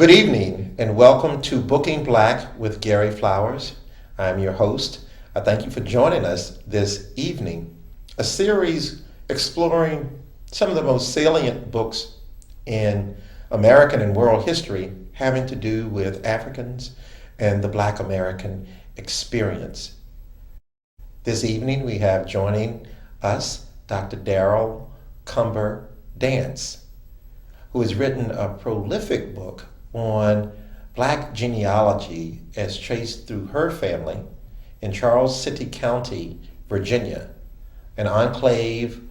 Good evening and welcome to Booking Black with Gary Flowers. I'm your host. I thank you for joining us this evening. A series exploring some of the most salient books in American and world history having to do with Africans and the Black American experience. This evening we have joining us Dr. Daryl Cumber Dance, who has written a prolific book on Black genealogy as traced through her family in Charles City County, Virginia, an enclave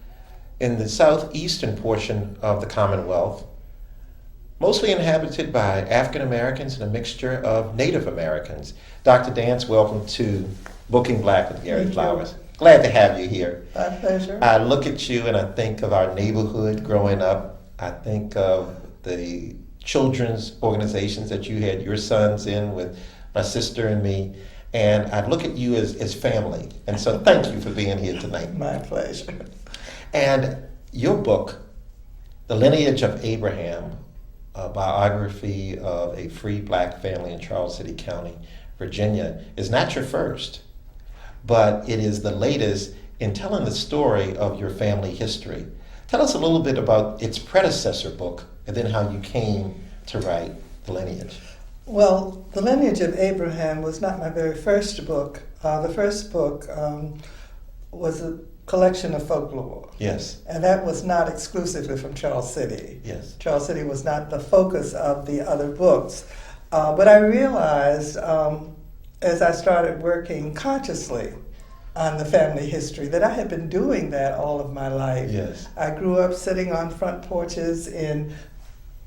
in the southeastern portion of the Commonwealth, mostly inhabited by African Americans and a mixture of Native Americans. Dr. Dance, welcome to Booking Black with Gary Flowers. Glad to have you here. My pleasure. I look at you and I think of our neighborhood growing up. I think of the children's organizations that you had your sons in with my sister and me. And I look at you as family. And so thank you for being here tonight. My pleasure. And your book, The Lineage of Abraham, a biography of a free Black family in Charles City County, Virginia, is not your first, but it is the latest in telling the story of your family history. Tell us a little bit about its predecessor book and then how you came to write The Lineage. Well, The Lineage of Abraham was not my very first book. The first book was a collection of folklore. Yes. And that was not exclusively from Charles City. Yes. Charles City was not the focus of the other books. But I realized as I started working consciously on the family history that I had been doing that all of my life. Yes. I grew up sitting on front porches in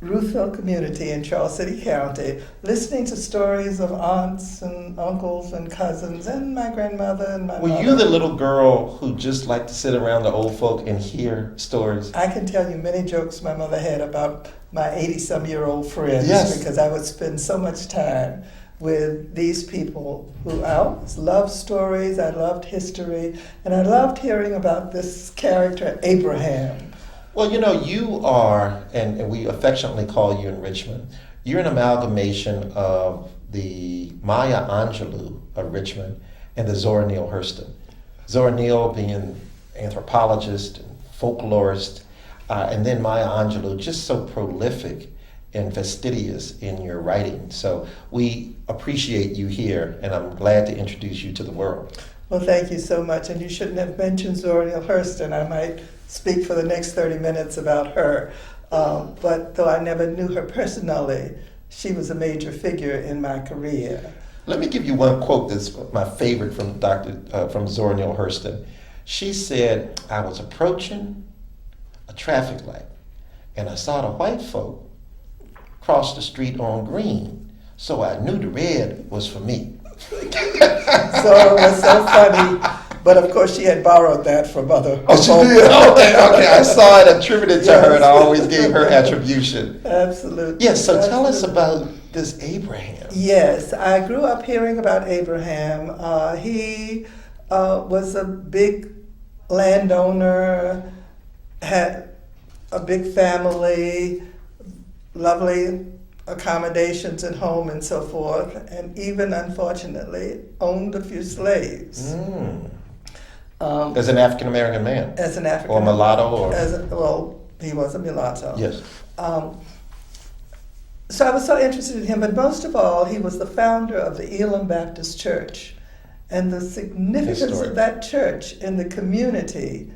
Ruthville community in Charles City County, listening to stories of aunts and uncles and cousins and my grandmother and my mother. Were you the little girl who just liked to sit around the old folk and hear stories? I can tell you many jokes my mother had about my 80-some-year-old friends, Yes. because I would spend so much time with these people who I always loved stories, I loved history, and I loved hearing about this character, Abraham. Well, you know, you are, and we affectionately call you in Richmond, you're an amalgamation of the Maya Angelou of Richmond and the Zora Neale Hurston. Zora Neale being anthropologist and folklorist, and then Maya Angelou just so prolific and fastidious in your writing. So we appreciate you here, and I'm glad to introduce you to the world. Well, thank you so much, and you shouldn't have mentioned Zora Neale Hurston. I might speak for the next 30 minutes about her. But though I never knew her personally, she was a major figure in my career. Let me give you one quote that's my favorite from Zora Neale Hurston. She said, "I was approaching a traffic light, and I saw the white folk cross the street on green, so I knew the red was for me." Zora was so funny. But of course, she had borrowed that from other. Oh, she did? Okay. I saw it attributed to her, and I always gave her attribution. Absolutely. Yes, so tell us Absolutely. about this Abraham. Yes, I grew up hearing about Abraham. He was a big landowner, had a big family, lovely accommodations at home and so forth, and even, unfortunately, owned a few slaves. As an African American man? As an African Or mulatto? Or well, he was a mulatto. Yes. So I was so interested in him, but most of all, he was the founder of the Elam Baptist Church. And the significance of that church in the community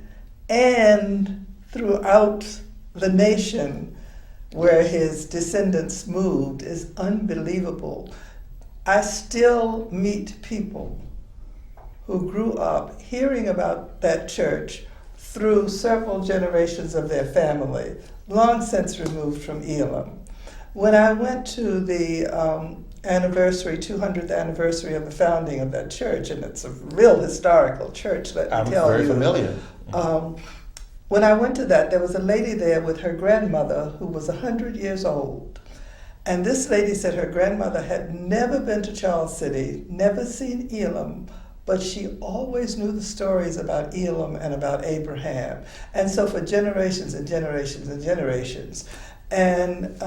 and throughout the nation where his descendants moved is unbelievable. I still meet people who grew up hearing about that church through several generations of their family, long since removed from Elam. When I went to the 200th anniversary of the founding of that church, and it's a real historical church, let me tell you. I'm very familiar. When I went to that, there was a lady there with her grandmother who was 100 years old. And this lady said her grandmother had never been to Charles City, never seen Elam, but she always knew the stories about Elam and about Abraham. And so for generations and generations and generations. And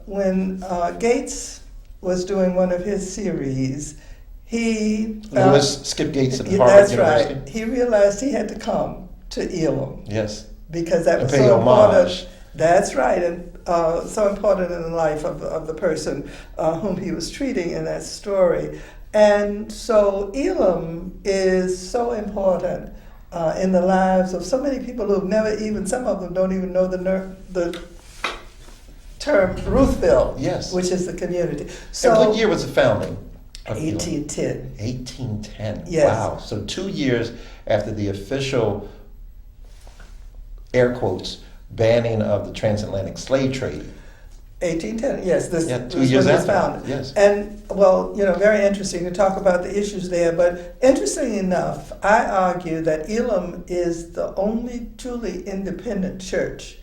when Gates was doing one of his series, he found, Lewis Skip Gates at Harvard that's University. right. He realized he had to come to Elam. Yes. Because that was pay so homage. important. That's right, and so important in the life of the person whom he was treating in that story. And so Elam is so important in the lives of so many people who have never even, some of them don't even know the term Ruthville, Yes. which is the community. And So what year was the founding of Elam? 1810. 1810. Yes. Wow. So 2 years after the official, air quotes, banning of the transatlantic slave trade. 1810, yes, this Yeah, 2 was years when it was after, founded. yes. And, well, very interesting to talk about the issues there, but interestingly enough, I argue that Elam is the only truly independent church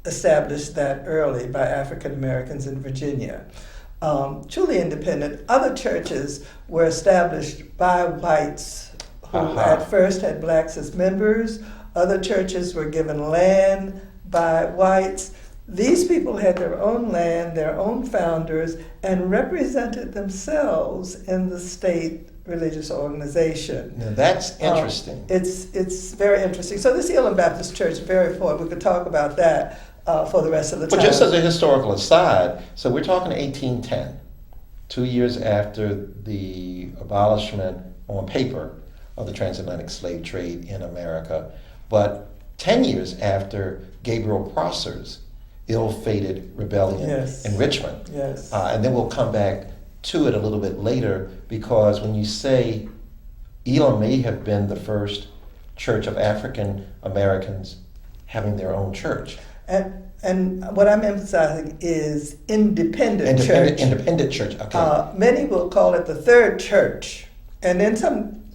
established that early by African Americans in Virginia. Truly independent. Other churches were established by whites who at first had blacks as members. Other churches were given land by whites. These people had their own land, their own founders, and represented themselves in the state religious organization. Now that's interesting. It's very interesting. So this Elam Baptist Church is very important. We could talk about that for the rest of the time. But just as a historical aside, so we're talking 1810, 2 years after the abolishment on paper of the transatlantic slave trade in America, but 10 years after Gabriel Prosser's ill-fated rebellion in Richmond. Yes. And then we'll come back to it a little bit later, because when you say Elam may have been the first church of African Americans having their own church. And what I'm emphasizing is independent church. Independent church, okay. Many will call it the third church. And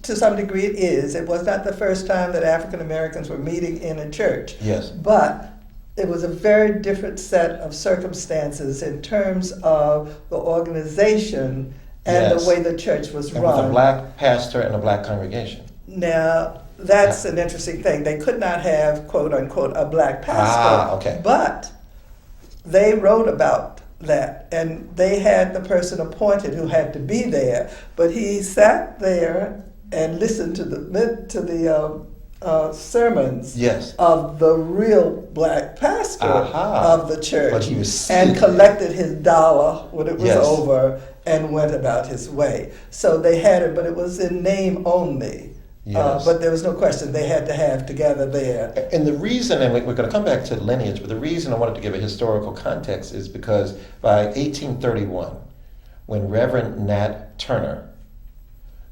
to some degree it is. It was not the first time that African Americans were meeting in a church. Yes. But it was a very different set of circumstances in terms of the organization and the way the church was run. With a black pastor and a black congregation. Now, that's an interesting thing. They could not have, quote unquote, a black pastor. Okay. But they wrote about that, and they had the person appointed who had to be there. But he sat there and listened to the sermons of the real black pastor of the church, but he was and collected his dollar when it was over and went about his way. So they had it, but it was in name only. But there was no question they had to have together there. And the reason, and we're going to come back to lineage, but the reason I wanted to give a historical context is because by 1831, when Reverend Nat Turner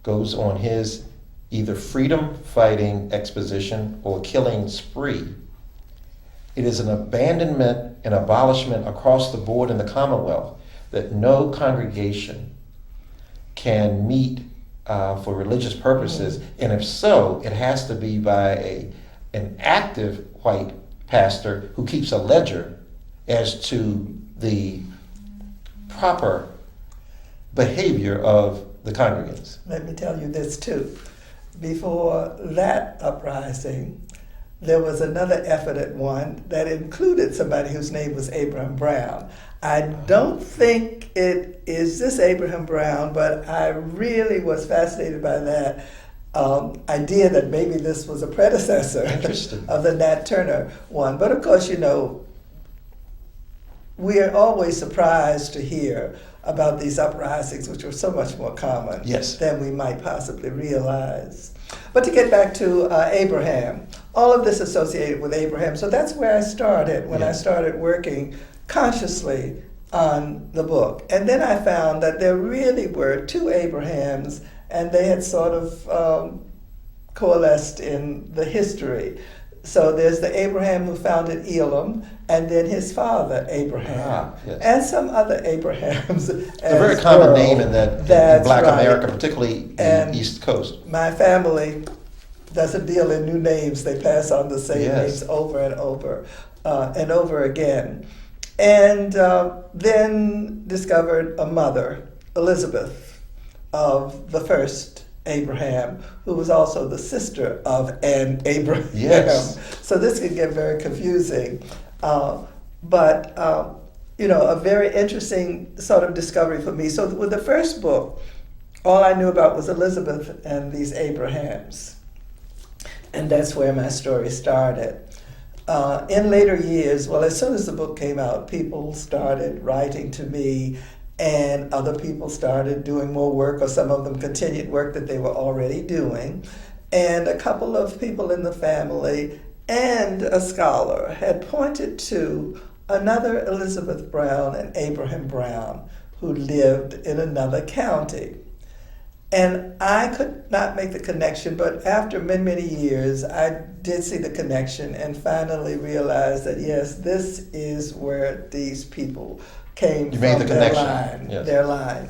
goes on his either freedom fighting exposition or killing spree, it is an abandonment and abolishment across the board in the Commonwealth that no congregation can meet for religious purposes, and if so, it has to be by an active white pastor who keeps a ledger as to the proper behavior of the congregants. Let me tell you this too. Before that uprising, there was another effort at one that included somebody whose name was Abraham Brown. I don't think it is this Abraham Brown, but I really was fascinated by that idea that maybe this was a predecessor of the Nat Turner one. But of course, we are always surprised to hear about these uprisings, which were so much more common than we might possibly realize. But to get back to Abraham, all of this associated with Abraham. So that's where I started when I started working consciously on the book. And then I found that there really were two Abrahams, and they had sort of coalesced in the history. So there's the Abraham who founded Elam, and then his father, Abraham, and some other Abrahams. It's a very common name in in Black America, particularly the East Coast. My family doesn't deal in new names. They pass on the same names over and over again. And then discovered a mother, Elizabeth, of the first Abraham, who was also the sister of an Abraham. So this could get very confusing. But a very interesting sort of discovery for me. So with the first book, all I knew about was Elizabeth and these Abrahams. And that's where my story started. In later years, well, as soon as the book came out, people started writing to me, and other people started doing more work, or some of them continued work that they were already doing. And a couple of people in the family and a scholar had pointed to another Elizabeth Brown and Abraham Brown who lived in another county. And I could not make the connection, but after many, many years, I did see the connection and finally realized that, yes, this is where these people came from, their line, yes. their line.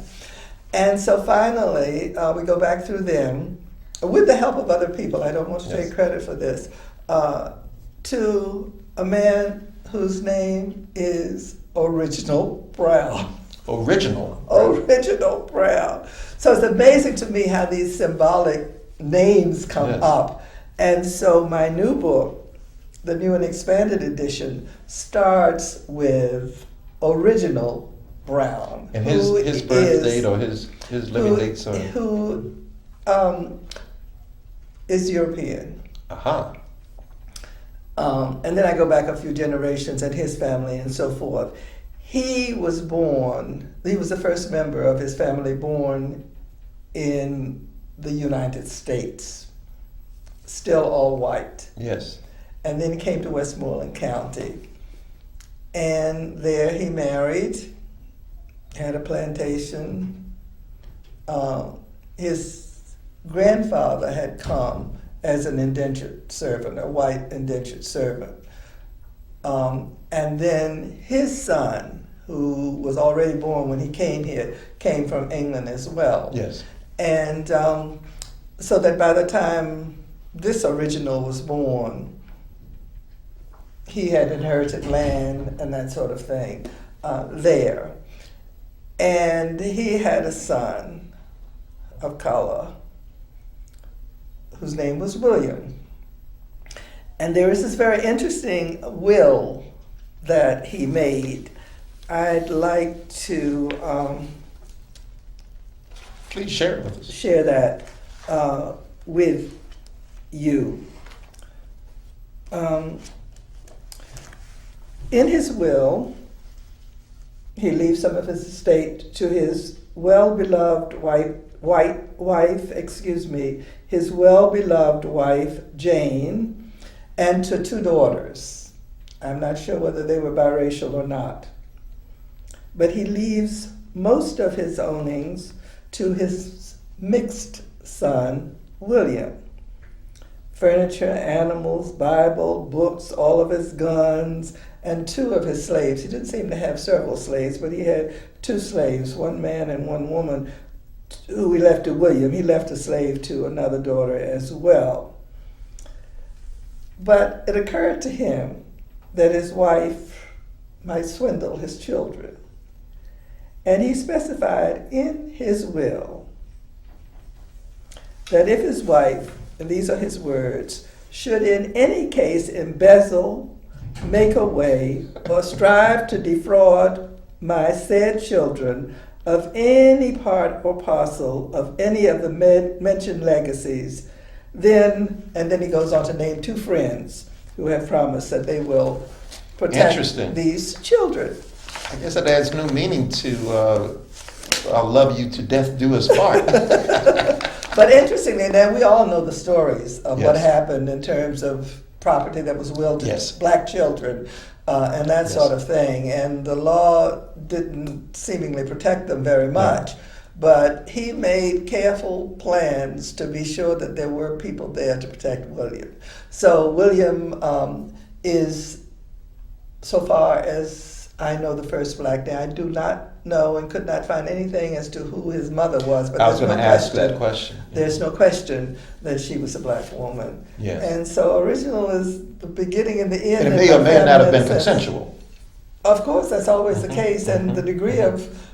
And so finally, we go back through them, with the help of other people, I don't want to take credit for this, to a man whose name is Original Brown. Original Brown. So it's amazing to me how these symbolic names come up. And so my new book, the new and expanded edition, starts with Original Brown. And his birth date or his living date, sorry. Who is European. Aha. And then I go back a few generations and his family and so forth. He was the first member of his family born in the United States, still all white. Yes. And then he came to Westmoreland County. And there he married, had a plantation. His grandfather had come as an indentured servant, a white indentured servant. And then his son, who was already born when he came here, came from England as well. Yes. And so that by the time this original was born, he had inherited land and that sort of thing there. And he had a son of color whose name was William. And there is this very interesting will that he made. I'd like to please share it with us. Share that with you. In his will, he leaves some of his estate to his well-beloved his well-beloved wife, Jane, and to 2 daughters. I'm not sure whether they were biracial or not. But he leaves most of his ownings to his mixed son, William. Furniture, animals, Bible, books, all of his guns, and 2 of his slaves. He didn't seem to have several slaves, but he had 2 slaves, 1 man and 1 woman, who he left to William. He left a slave to another daughter as well. But it occurred to him that his wife might swindle his children. And he specified in his will that if his wife, and these are his words, should in any case embezzle, make away, or strive to defraud my said children of any part or parcel of any of the mentioned legacies, then, and then he goes on to name 2 friends who have promised that they will protect these children. I guess that adds new meaning to I'll love you to death do us part. But interestingly, now we all know the stories of what happened in terms of property that was willed to black children and that sort of thing. And the law didn't seemingly protect them very much. But he made careful plans to be sure that there were people there to protect William. So William is, so far as I know, the first black man. I do not know and could not find anything as to who his mother was. But I was going to ask that question. There's no question that she was a black woman. Yes. And so original is the beginning and the end. And it may or may not have been consensual. Of course, that's always the case. And the degree of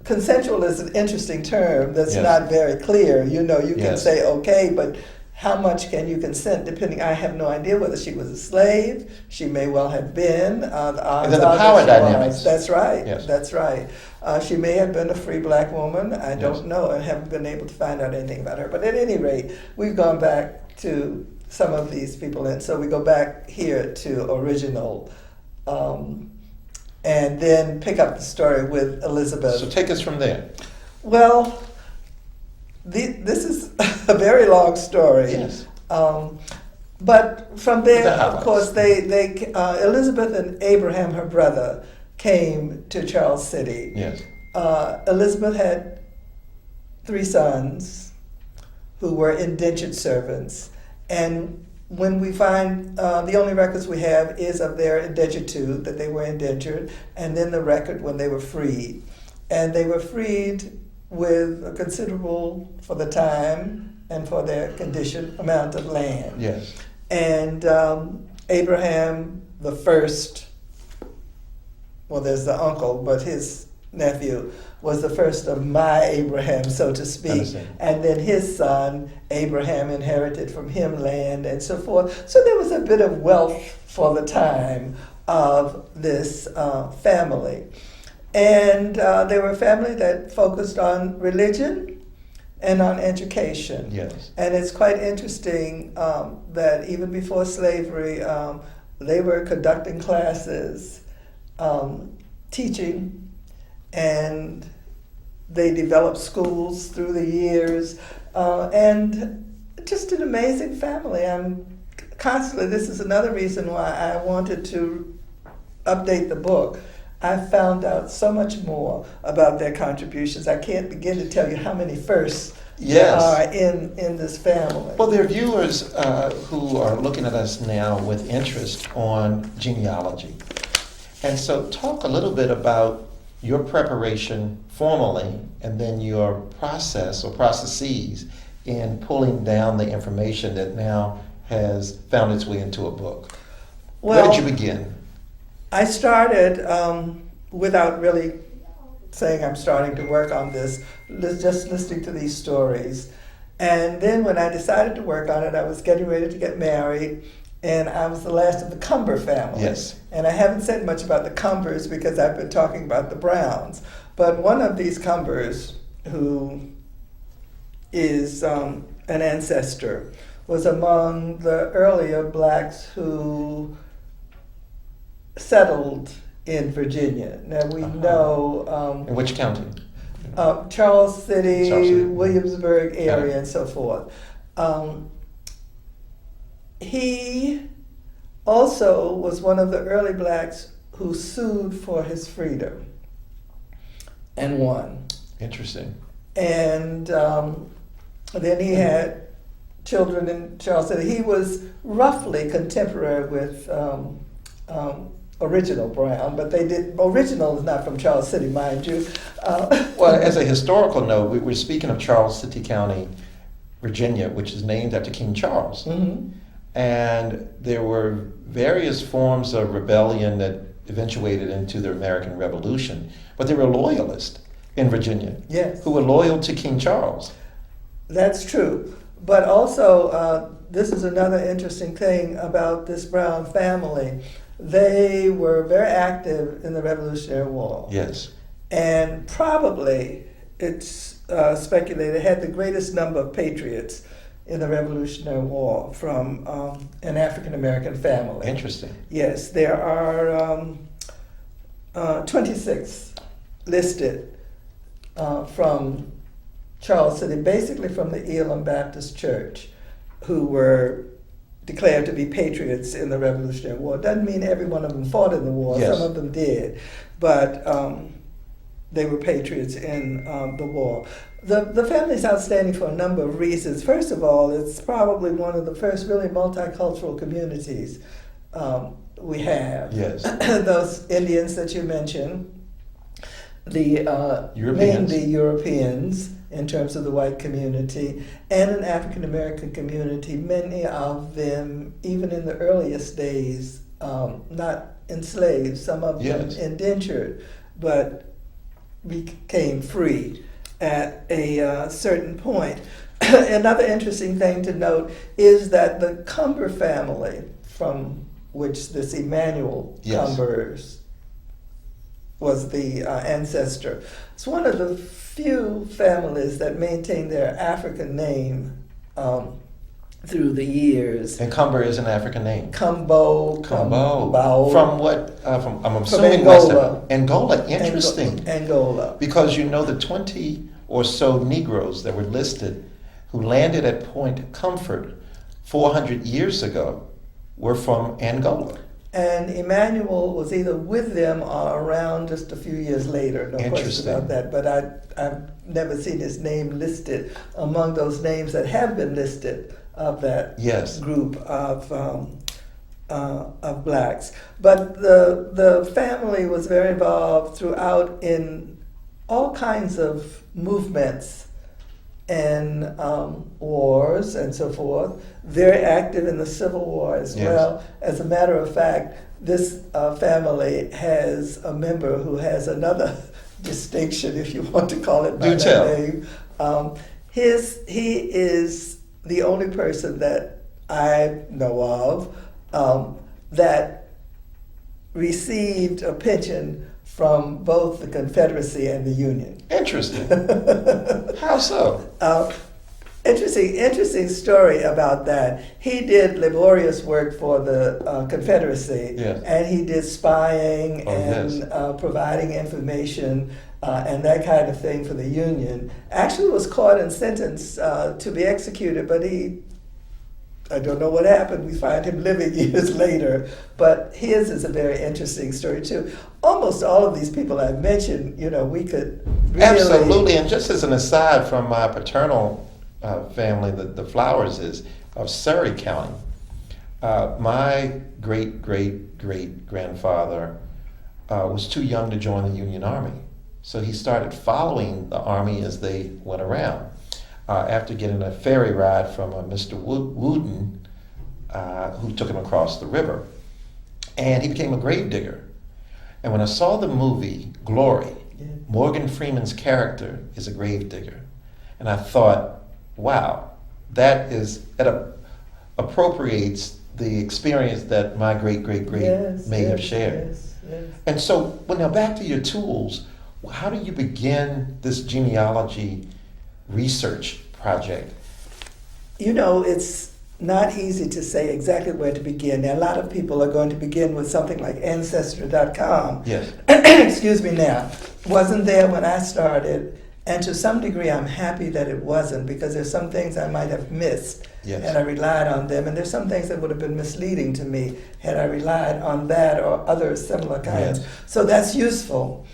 consensual is an interesting term that's not very clear. You know, you can say okay, but how much can you consent, depending, I have no idea whether she was a slave, she may well have been. The odds And then the are power that she dynamics. was. That's right, Yes. that's right. She may have been a free black woman, I Yes. don't know, and haven't been able to find out anything about her. But at any rate, we've gone back to some of these people, and so we go back here to original, and then pick up the story with Elizabeth. So take us from there. Well, this is a very long story. Yes. But from there, The of highlights. course, they Elizabeth and Abraham, her brother, came to Charles City. Yes. Elizabeth had 3 sons who were indentured servants, and when we find the only records we have is of their indentured, that they were indentured, and then the record when they were freed, and they were freed with a considerable, for the time and for their condition, amount of land. Yes. And Abraham, the first, well, there's the uncle, but his nephew was the first of my Abraham, so to speak. Understand. And then his son, Abraham, inherited from him land and so forth. So there was a bit of wealth for the time of this family. And they were a family that focused on religion and on education. Yes. And it's quite interesting that even before slavery, they were conducting classes, teaching, and they developed schools through the years, and just an amazing family. I'm constantly, this is another reason why I wanted to update the book. I found out so much more about their contributions. I can't begin to tell you how many firsts Yes. there are in this family. Well, there are viewers who are looking at us now with interest on genealogy. And so talk a little bit about your preparation formally and then your process or processes in pulling down the information that now has found its way into a book. Well, Where did you begin? I started without really saying I'm starting to work on this, just listening to these stories. And then when I decided to work on it, I was getting ready to get married, and I was the last of the Cumber family. Yes. And I haven't said much about the Cumbers because I've been talking about the Browns. But one of these Cumbers, who is an ancestor, was among the earlier blacks who settled in Virginia. Now we know In which county? Charles City, Charles City. Williamsburg area, Okay. and so forth. He also was one of the early blacks who sued for his freedom and won. Interesting. And then he had children in Charles City. He was roughly contemporary with Original Brown, but Original is not from Charles City, mind you. Well, as a historical note, we're speaking of Charles City County, Virginia, which is named after King Charles. Mm-hmm. And there were various forms of rebellion that eventuated into the American Revolution, but there were loyalists in Virginia Yes. who were loyal to King Charles. That's true. But also, this is another interesting thing about this Brown family. They were very active in the Revolutionary War. Yes. And probably, it's speculated, had the greatest number of patriots in the Revolutionary War from an African American family. Interesting. Yes, there are 26 listed from Charles City, basically from the Elam Baptist Church, who were declared to be patriots in the Revolutionary War. Doesn't mean every one of them fought in the war. Yes. Some of them did, but they were patriots in the war. The family is outstanding for a number of reasons. First of all, it's probably one of the first really multicultural communities we have. Yes. Those Indians that you mentioned, the Europeans. mainly Europeans in terms of the white community, and an African American community, many of them, even in the earliest days, not enslaved, some of them Yes. indentured, but became free at a certain point. Another interesting thing to note is that the Cumber family, from which this Emmanuel Cumbers was the ancestor, it's one of the few families that maintain their African name through the years. And Cumber is an African name. Cumbo. From what? I'm From assuming Angola. Angola. Interesting. Angola. Because the 20 or so Negroes that were listed who landed at Point Comfort 400 years ago were from Angola. And Emmanuel was either with them or around just a few years later. No question about that. But I've never seen his name listed among those names that have been listed of that group of blacks. But the family was very involved throughout in all kinds of movements and wars and so forth, very active in the Civil War as well. As a matter of fact, this family has a member who has another distinction, if you want to call it by that name. He is the only person that I know of that received a pension from both the Confederacy and the Union. Interesting. How so? Interesting story about that. He did laborious work for the Confederacy, and he did spying providing information and that kind of thing for the Union. Actually was caught and sentenced to be executed, but I don't know what happened. We find him living years later. But his is a very interesting story, too. Almost all of these people I've mentioned, we could really... Absolutely. And just as an aside from my paternal family, the Flowers is of Surrey County. My great-great-great-grandfather was too young to join the Union Army. So he started following the Army as they went around. After getting a ferry ride from Mr. Wooten, who took him across the river. And he became a grave digger. And when I saw the movie Glory, Morgan Freeman's character is a grave digger. And I thought, wow, that appropriates the experience that my great-great-great may have shared. And so, now back to your tools. How do you begin this genealogy research project? It's not easy to say exactly where to begin. Now, a lot of people are going to begin with something like Ancestry.com. Yes. Excuse me now. Wasn't there when I started, and to some degree I'm happy that it wasn't, because there's some things I might have missed had I relied on them, and there's some things that would have been misleading to me had I relied on that or other similar kinds. So that's useful.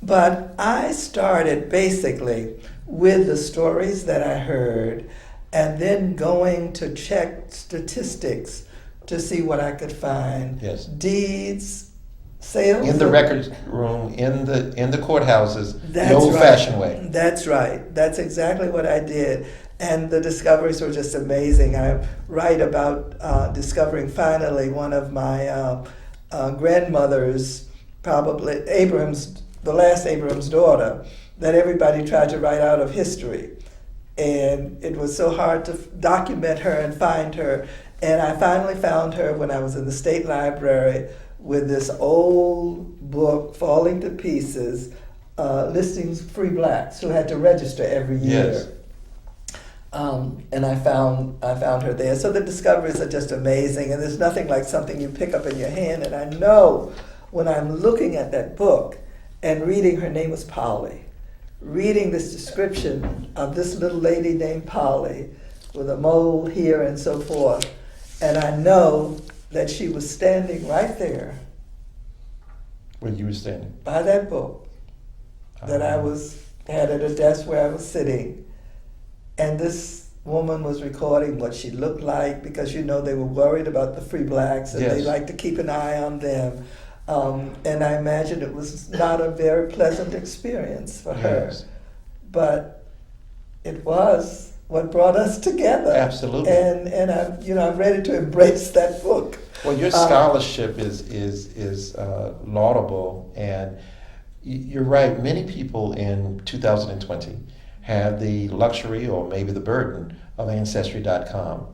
But I started basically with the stories that I heard, and then going to check statistics to see what I could find. Deeds, sales. In the records room, in the courthouses, the old-fashioned way. That's right. That's exactly what I did. And the discoveries were just amazing. I write about discovering finally one of my grandmother's, probably the last Abraham's daughter, that everybody tried to write out of history. And it was so hard to document her and find her. And I finally found her when I was in the state library with this old book falling to pieces, listing free blacks who had to register every year. And I found her there. So the discoveries are just amazing, and there's nothing like something you pick up in your hand. And I know when I'm looking at that book and reading, her name was Polly, reading this description of this little lady named Polly with a mole here and so forth, and I know that she was standing right there. Where you were standing? By that book that I had at a desk where I was sitting. And this woman was recording what she looked like, because they were worried about the free blacks and they liked to keep an eye on them. And I imagine it was not a very pleasant experience for her. But it was what brought us together. Absolutely. And I'm ready to embrace that book. Well, your scholarship is laudable, and you're right. Many people in 2020 have the luxury or maybe the burden of Ancestry.com.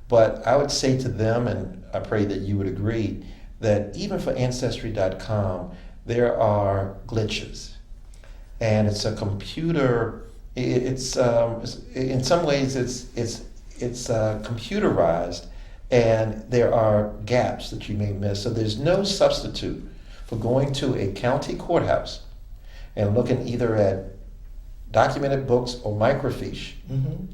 But I would say to them, and I pray that you would agree, that even for Ancestry.com, there are glitches. And it's a computer, it's in some ways it's computerized, and there are gaps that you may miss. So there's no substitute for going to a county courthouse and looking either at documented books or microfiche. Mm-hmm.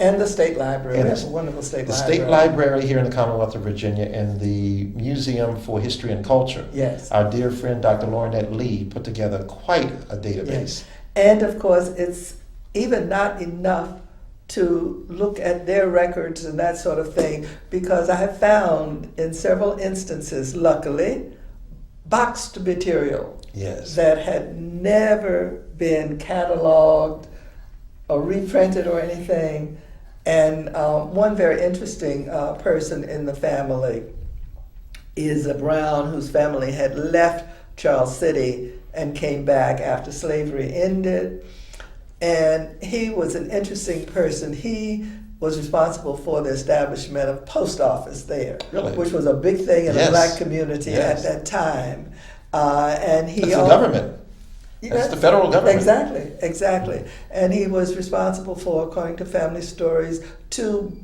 And the state library. And That's a wonderful state library. The state library here in the Commonwealth of Virginia and the Museum for History and Culture. Yes. Our dear friend Dr. Lornette Lee put together quite a database. Yes. And of course, it's even not enough to look at their records and that sort of thing, because I have found in several instances, luckily, boxed material Yes. that had never been cataloged or reprinted or anything. And one very interesting person in the family is a Brown whose family had left Charles City and came back after slavery ended. And he was an interesting person. He was responsible for the establishment of post office there, Really? which was a big thing in Yes. the black community Yes. at that time. And he That's the government. That's the federal government. Exactly. And he was responsible for, according to family stories, 2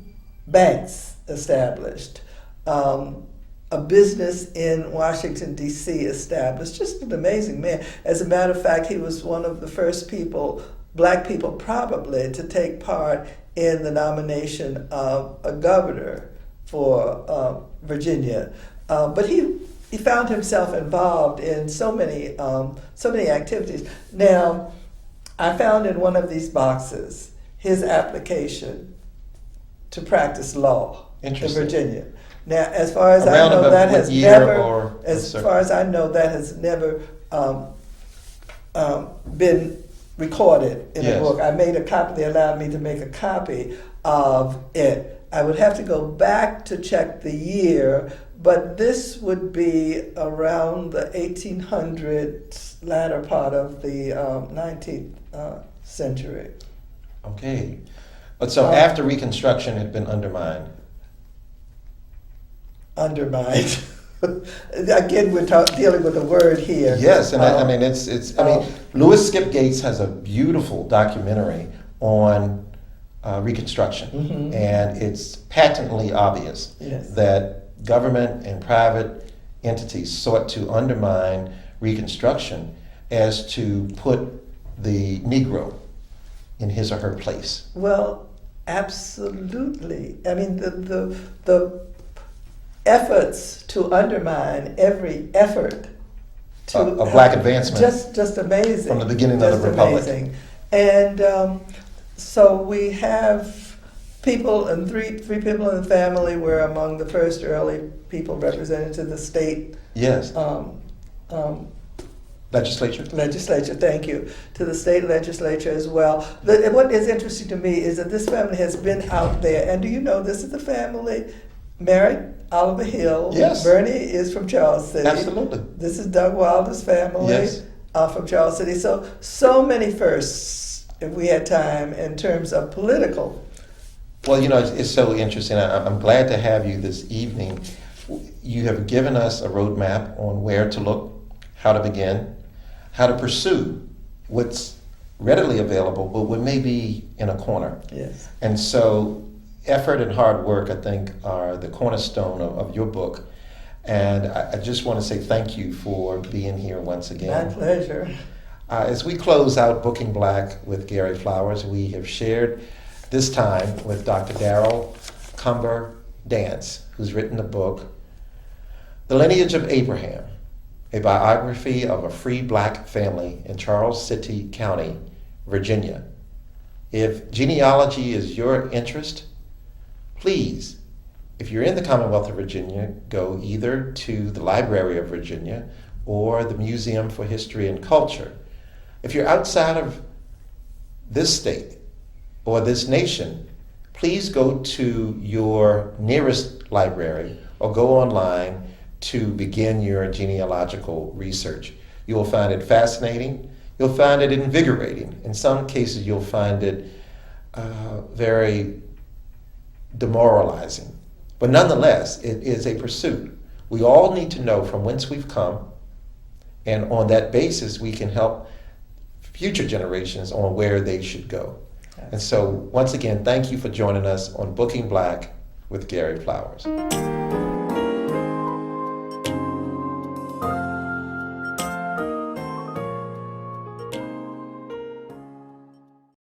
banks established, a business in Washington, D.C. established. Just an amazing man. As a matter of fact, he was one of the first people, black people probably, to take part in the nomination of a governor for Virginia. But he found himself involved in so many activities. Now, I found in one of these boxes his application to practice law in Virginia. Now, as far as I know, that has never been recorded in a book. I made a copy. They allowed me to make a copy of it. I would have to go back to check the year, but this would be around the 1800s, latter part of the 19th century. Okay. But so after Reconstruction had been undermined. Again, we're dealing with a word here. Yes, and I mean, Louis Skip Gates has a beautiful documentary on Reconstruction, mm-hmm. and it's patently obvious that government and private entities sought to undermine Reconstruction as to put the Negro in his or her place. Well, absolutely. I mean, the efforts to undermine every effort to of black advancement, just amazing from the beginning of the Republic. Amazing. And so we have people, and three people in the family were among the first early people represented to the state. Yes. Legislature. Thank you, to the state legislature as well. What is interesting to me is that this family has been out there, and do you know this is the family married Oliver Hill. Yes. Bernie is from Charles City. Absolutely. This is Doug Wilder's family. Yes. From Charles City. So many firsts, if we had time, in terms of political. Well, you know, it's so interesting. I'm glad to have you this evening. You have given us a roadmap on where to look, how to begin, how to pursue what's readily available, but what may be in a corner. Yes. And so effort and hard work, I think, are the cornerstone of your book. And I just want to say thank you for being here once again. My pleasure. As we close out Booking Black with Gary Flowers, we have shared this time with Dr. Daryl Cumber Dance, who's written the book, The Lineage of Abraham, a biography of a free black family in Charles City County, Virginia. If genealogy is your interest, please, if you're in the Commonwealth of Virginia, go either to the Library of Virginia or the Museum for History and Culture. If you're outside of this state or this nation, please go to your nearest library or go online to begin your genealogical research. You will find it fascinating. you'll find it invigorating. In some cases, you'll find it very demoralizing. But nonetheless, it is a pursuit. We all need to know from whence we've come, and on that basis, we can help future generations on where they should go. And so, once again, thank you for joining us on Booking Black with Gary Flowers.